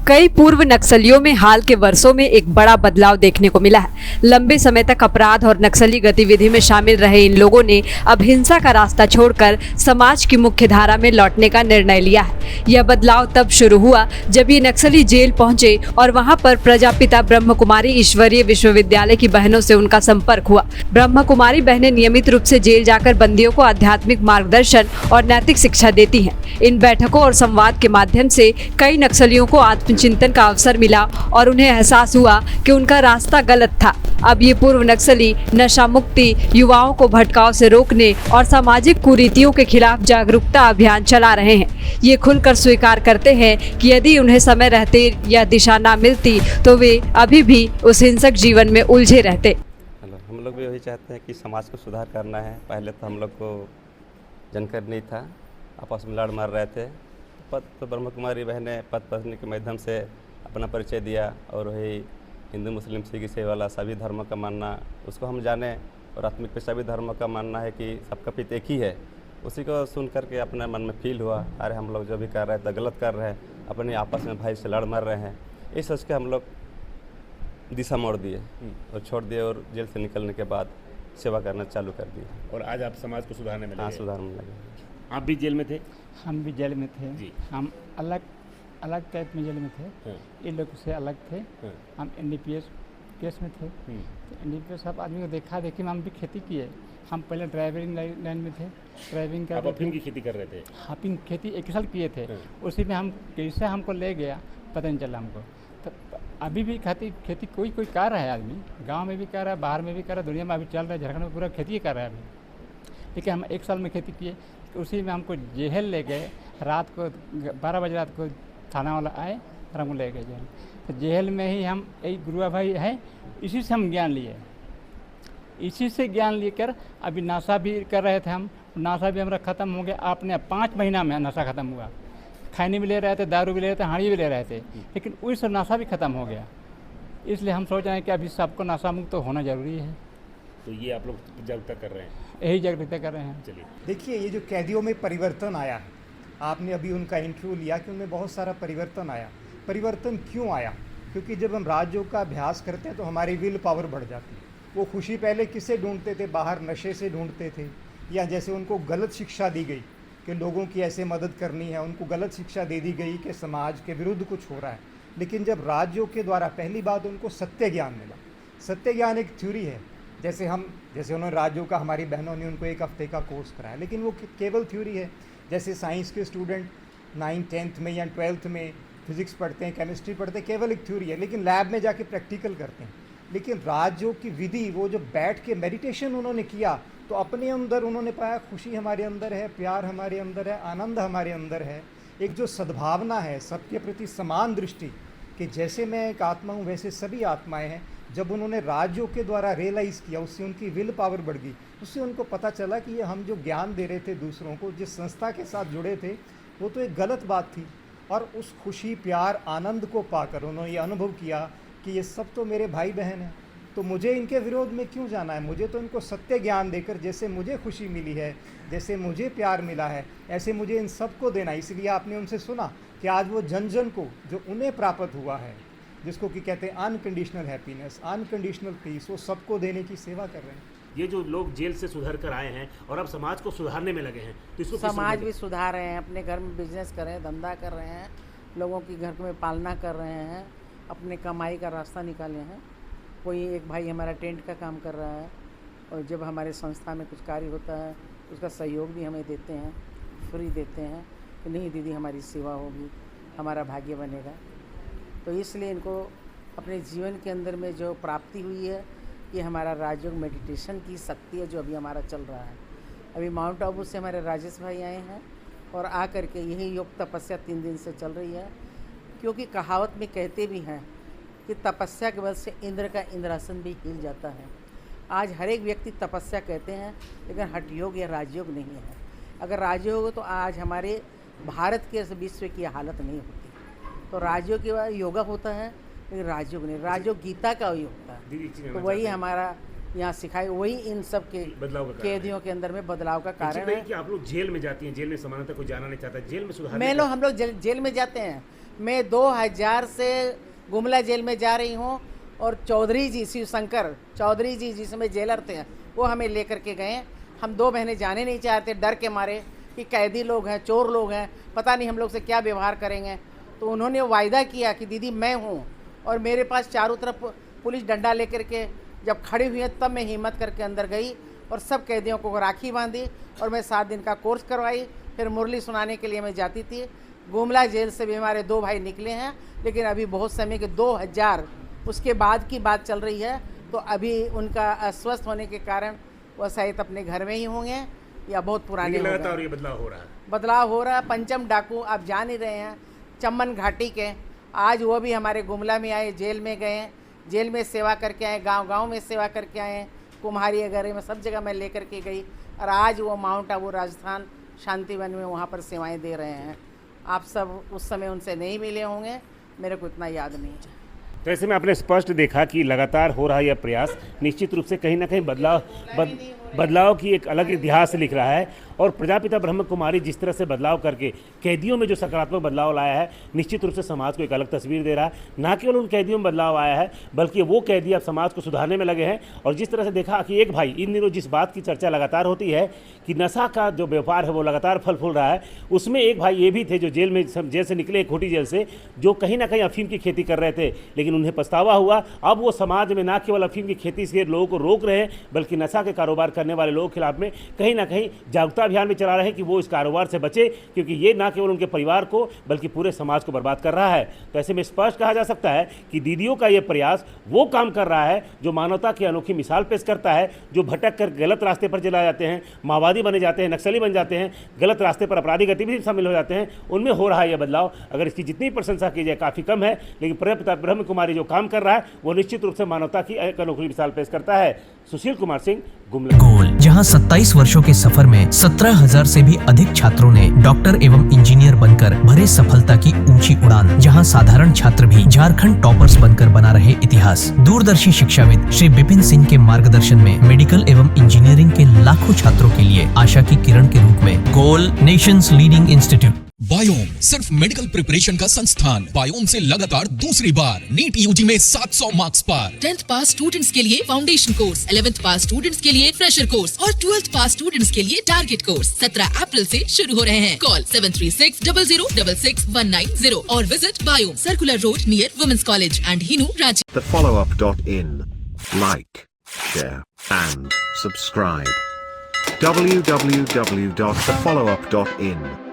कई पूर्व नक्सलियों में हाल के वर्षों में एक बड़ा बदलाव देखने को मिला है। लंबे समय तक अपराध और नक्सली गतिविधि में शामिल रहे इन लोगों ने अब हिंसा का रास्ता छोड़कर समाज की मुख्य धारा में लौटने का निर्णय लिया है। यह बदलाव तब शुरू हुआ जब ये नक्सली जेल पहुंचे और वहां पर प्रजापिता ब्रह्म कुमारी ईश्वरीय विश्वविद्यालय की बहनों से उनका संपर्क हुआ। ब्रह्म कुमारी बहनें नियमित रूप से जेल जाकर बंदियों को आध्यात्मिक मार्गदर्शन और नैतिक शिक्षा देती हैं। इन बैठकों और संवाद के माध्यम से कई नक्सलियों को आत्मचिंतन का अवसर मिला और उन्हें एहसास हुआ कि उनका रास्ता गलत था। अब ये पूर्व नक्सली नशा मुक्ति, युवाओं को भटकाव से रोकने और सामाजिक कुरीतियों के खिलाफ जागरूकता अभियान चला रहे हैं। ये खुलकर स्वीकार करते हैं कि यदि उन्हें समय रहते यह दिशा ना मिलती तो वे अभी भी उस हिंसक जीवन में उलझे रहते। हम लोग भी वही चाहते हैं कि समाज को सुधार करना है। पहले तो हम लोग को जानकारी नहीं था, आपस में लड़ मार रहे थे। तो ब्रह्म कुमारी बहनें पद पत्नी के माध्यम से अपना परिचय दिया और वही हिंदू मुस्लिम सिख ईसाई वाला सभी धर्मों का मानना उसको हम जाने और आत्मिक पे सभी धर्मों का मानना है कि सबका पिता एक ही है। उसी को सुन करके अपने मन में फील हुआ, अरे हम लोग जो भी कर रहे हैं तो गलत कर रहे हैं, अपने आपस में भाई से लड़ मर रहे हैं। ये सोच के हम लोग दिशा मोड़ दिए और छोड़ दिए और जेल से निकलने के बाद सेवा करना चालू कर दिया। और आज आप समाज को सुधारने में लगे? हाँ, सुधारने लगे। आप भी जेल में थे? हम भी जेल में थे जी। हम अलग अलग टाइप में जेल में थे। ये लोग से अलग थे। हम एनडीपीएस केस में थे। तो एनडीपीएस सब आदमी को देखा देखी में हम भी खेती किए। हम पहले ड्राइविंग लाइन में थे, ड्राइविंग कर अफीम की खेती कर रहे थे? अफीम खेती 1 साल किए थे। उसी में हम कैसे हमको ले गया पता नहीं चला हमको। तो अभी भी खेती कोई कर रहा है आदमी, गाँव में भी कर रहा है, बाहर में भी कर रहा है, दुनिया में अभी चल रहा है, झारखंड में पूरा खेती कर रहा है अभी। ठीक है, हम 1 साल में खेती किए। उसी में हमको जेल ले गए। रात को 12 बजे रात को थाना वाला आए और हमको ले गए जेल। तो जेल में ही हम एक गुरुआ भाई है, इसी से हम ज्ञान लिए। इसी से ज्ञान लेकर अभी नशा भी कर रहे थे हम। नशा भी हमारा ख़त्म हो गया। आपने 5 महीना में नशा ख़त्म हुआ। खैनी भी ले रहे थे, दारू भी ले रहे थे, हाड़ी भी ले रहे थे, लेकिन उस नशा भी ख़त्म हो गया। इसलिए हम सोच रहे हैं कि अभी सबको नशा मुक्त तो होना ज़रूरी है। तो ये आप लोग जागरूकता कर रहे हैं? यही जागरूकता कर रहे हैं। चलिए, देखिए, ये जो कैदियों में परिवर्तन आया है, आपने अभी उनका इंटरव्यू लिया कि उनमें बहुत सारा परिवर्तन आया। परिवर्तन क्यों आया? क्योंकि जब हम राजयोग का अभ्यास करते हैं तो हमारी विल पावर बढ़ जाती है। वो खुशी पहले किससे ढूंढते थे? बाहर नशे से ढूंढते थे, या जैसे उनको गलत शिक्षा दी गई कि लोगों की ऐसे मदद करनी है, उनको गलत शिक्षा दे दी गई कि समाज के विरुद्ध कुछ हो रहा है। लेकिन जब राजयोग के द्वारा पहली बात उनको सत्य ज्ञान मिला। सत्य ज्ञान एक थ्योरी है। जैसे उन्होंने राजयोग का, हमारी बहनों ने उनको 1 हफ्ते का कोर्स कराया, लेकिन वो केवल थ्योरी है। जैसे साइंस के स्टूडेंट 9th 10th में या 12th में फिजिक्स पढ़ते हैं, केमिस्ट्री पढ़ते हैं, केवल एक थ्योरी है, लेकिन लैब में जाके प्रैक्टिकल करते हैं। लेकिन राजयोग की विधि, वो जो बैठ के मेडिटेशन उन्होंने किया तो अपने अंदर उन्होंने पाया खुशी हमारे अंदर है, प्यार हमारे अंदर है, आनंद हमारे अंदर है, एक जो सद्भावना है, सबके प्रति समान दृष्टि कि जैसे मैं एक आत्मा हूँ वैसे सभी आत्माएं हैं। जब उन्होंने राजयोग के द्वारा रियलाइज़ किया, उससे उनकी विल पावर बढ़ गई। उससे उनको पता चला कि ये हम जो ज्ञान दे रहे थे दूसरों को, जिस संस्था के साथ जुड़े थे, वो तो एक गलत बात थी। और उस खुशी, प्यार, आनंद को पाकर उन्होंने ये अनुभव किया कि ये सब तो मेरे भाई बहन हैं, तो मुझे इनके विरोध में क्यों जाना है? मुझे तो इनको सत्य ज्ञान देकर, जैसे मुझे खुशी मिली है, जैसे मुझे प्यार मिला है, ऐसे मुझे इन सबको देना। इसलिए आपने उनसे सुना कि आज वो जन जन को जो उन्हें प्राप्त हुआ है, जिसको कि कहते हैं अनकंडीशनल हैप्पीनेस, अनकंडीशनल पीस, वो सबको देने की सेवा कर रहे हैं। ये जो लोग जेल से सुधर कर आए हैं और अब समाज को सुधारने में लगे हैं, तो इसको समाज भी सुधार रहे हैं, अपने घर में बिजनेस कर रहे हैं, धंधा कर रहे हैं, लोगों की घर में पालना कर रहे हैं, अपने कमाई का रास्ता निकाले हैं। कोई एक भाई हमारा टेंट का काम कर रहा है और जब हमारे संस्था में कुछ कार्य होता है उसका सहयोग भी हमें देते हैं, फ्री देते हैं कि नहीं दीदी हमारी सेवा होगी, हमारा भाग्य बनेगा। तो इसलिए इनको अपने जीवन के अंदर में जो प्राप्ति हुई है, ये हमारा राजयोग मेडिटेशन की शक्ति है जो अभी हमारा चल रहा है। अभी माउंट आबू से हमारे राजेश भाई आए हैं और आ करके यही योग तपस्या 3 दिन से चल रही है। क्योंकि कहावत में कहते भी हैं कि तपस्या के बल से इंद्र का इंद्रासन भी हिल जाता है। आज हर एक व्यक्ति तपस्या कहते हैं, लेकिन हठ योग या राजयोग नहीं है। अगर राजयोग हो तो आज हमारे भारत के विश्व की हालत नहीं होती। तो राजयोग के बाद योगा होता है, लेकिन राजयोग नहीं। राजयोग गीता का योग होता है। तो वही हमारा यहाँ सिखाई, वही इन सब के बदलाव कैदियों के अंदर में बदलाव का कारण है। कि आप लोग जेल में जाती हैं, जेल में समानता कोई जाना नहीं चाहता, जेल में सुधार हम लोग जेल में जाते हैं, मैं 2000 से गुमला जेल में जा रही हूँ और चौधरी जी, शिव शंकर चौधरी जी जिसमें जेलर थे, वो हमें लेकर के गए। हम 2 महीने जाने नहीं चाहते, डर के मारे कि कैदी लोग हैं, चोर लोग हैं, पता नहीं हम लोग से क्या व्यवहार करेंगे। तो उन्होंने वायदा किया कि दीदी मैं हूँ, और मेरे पास चारों तरफ पुलिस डंडा लेकर के जब खड़ी हुई है तब मैं हिम्मत करके अंदर गई और सब कैदियों को राखी बांधी और मैं 7 दिन का कोर्स करवाई। फिर मुरली सुनाने के लिए मैं जाती थी। गुमला जेल से भी हमारे 2 भाई निकले हैं, लेकिन अभी बहुत समय के 2000 उसके बाद की बात चल रही है। तो अभी उनका अस्वस्थ होने के कारण वह शायद अपने घर में ही होंगे या बहुत पुराने हो गए। लगातार ये बदलाव हो रहा है। बदलाव हो रहा है। पंचम डाकू आप जान ही रहे हैं, चम्मन घाटी के, आज वो भी हमारे गुमला में आए, जेल में गए, जेल में सेवा करके आए, गांव-गांव में सेवा करके आए, कुम्हारी वगैरह में सब जगह मैं लेकर के गई, और आज वो माउंट आबू राजस्थान शांतिवन में वहाँ पर सेवाएं दे रहे हैं। आप सब उस समय उनसे नहीं मिले होंगे, मेरे को इतना याद नहीं है। तो ऐसे में आपने स्पष्ट देखा कि लगातार हो रहा यह प्रयास निश्चित रूप से कहीं ना कहीं बदलाव की एक अलग इतिहास लिख रहा है। और प्रजापिता ब्रह्म कुमारी जिस तरह से बदलाव करके कैदियों में जो सकारात्मक बदलाव लाया है, निश्चित रूप से समाज को एक अलग तस्वीर दे रहा है। ना केवल उन कैदियों में बदलाव आया है, बल्कि वो कैदी अब समाज को सुधारने में लगे हैं। और जिस तरह से देखा कि एक भाई, इन दिनों जिस बात की चर्चा लगातार होती है कि नशा का जो व्यापार है वो लगातार फल फूल रहा है, उसमें एक भाई ये भी थे जो जेल से निकले, खोटी जेल से, जो कहीं ना कहीं अफीम की खेती कर रहे थे, लेकिन उन्हें पछतावा हुआ। अब वो समाज में ना केवल अफीम की खेती से लोगों को रोक रहे हैं, बल्कि नशा के कारोबार करने वाले लोगों के खिलाफ में कहीं ना कहीं जागरूकता अभियान भी चला रहे हैं कि वो इस कारोबार से बचे, क्योंकि ये ना केवल उनके परिवार को बल्कि पूरे समाज को बर्बाद कर रहा है। तो ऐसे में स्पष्ट कहा जा सकता है कि दीदियों का ये प्रयास वो काम कर रहा है जो मानवता की अनोखी मिसाल पेश करता है। जो भटक कर गलत रास्ते पर चला जाते हैं, माओवादी बने जाते हैं, नक्सली बन जाते हैं, गलत रास्ते पर अपराधी गतिविधि शामिल हो जाते हैं, उनमें हो रहा है यह बदलाव। अगर इसकी जितनी प्रशंसा की जाए काफ़ी कम है, लेकिन प्रजापिता ब्रह्म कुमारी जो काम कर रहा है वो निश्चित रूप से मानवता की एक अनोखी मिसाल पेश करता है। सुशील कुमार सिंह, गुमला। गोल, जहां 27 वर्षों के सफर में 17,000 से भी अधिक छात्रों ने डॉक्टर एवं इंजीनियर बनकर भरे सफलता की ऊंची उड़ान, जहां साधारण छात्र भी झारखंड टॉपर्स बनकर बना रहे इतिहास। दूरदर्शी शिक्षाविद श्री विपिन सिंह के मार्गदर्शन में मेडिकल एवं इंजीनियरिंग के लाखों छात्रों के लिए आशा की किरण के रूप में गोल, नेशंस लीडिंग इंस्टीट्यूट। बायोम सिर्फ मेडिकल प्रिपरेशन का संस्थान। बायोम से लगातार दूसरी बार नीट यूजी में 700 मार्क्स पार। 10th पास स्टूडेंट्स के लिए फाउंडेशन कोर्स, 11th पास स्टूडेंट्स के लिए फ्रेशर कोर्स और 12th पास स्टूडेंट्स के लिए टारगेट कोर्स 17 अप्रैल से शुरू हो रहे हैं। कॉल 7360066190 और visit Biome, circular road near women's college and Hinu, Ranchi. thefollowup.in. Like, share and subscribe. www.thefollowup.in